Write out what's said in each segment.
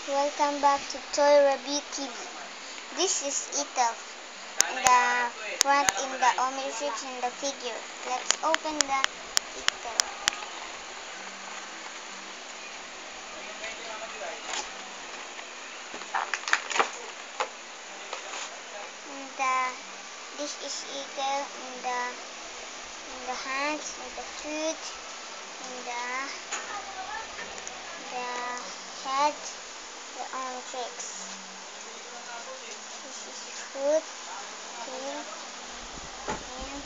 Welcome back to Toy Review TV. This is Ethel. In the front, in the omnitrix, in the figure. Let's open the Ethel. This is Ethel in the hands, in the foot, in the head, the omnitrix. This is foot, tail, and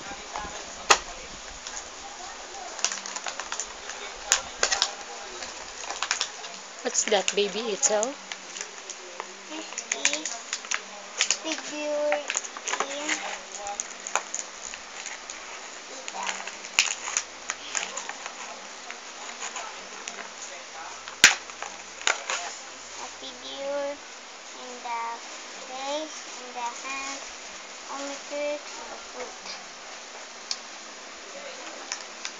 what's that, baby Ethel? this is figure in Ethel. A figure in the face, in the hands, omnitrix, and the foot.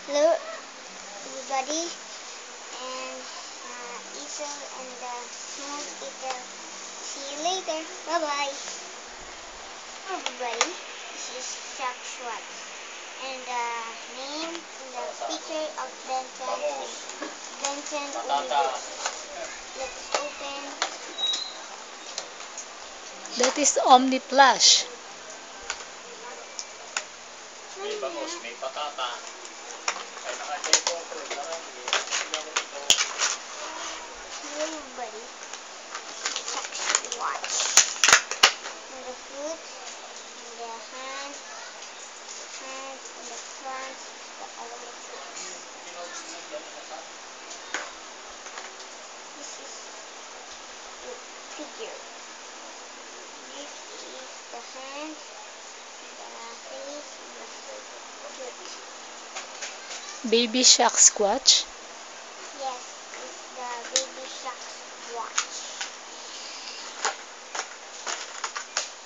Hello, everybody, and Ethel and the small Ethel. See you later. Bye bye. Everybody, this is Chuck Schwartz, and the name in the picture of Benson is Benson Universe. Let's open. That is Omniplush. May bangus, may patata. Ay, naka-check ko na lang. Hello, everybody. Chuck Schwartz. In the foot, in the hand, in the front, the omnitrix. This is the figure. This is the hand, the face, and the foot. Baby Shark Squatch. Yes, it's the Baby Shark Squatch.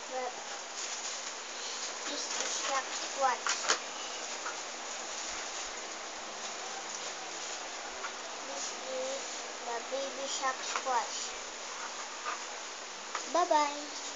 But this is Shark Squatch. This is the Baby Shark Squatch. Bye bye.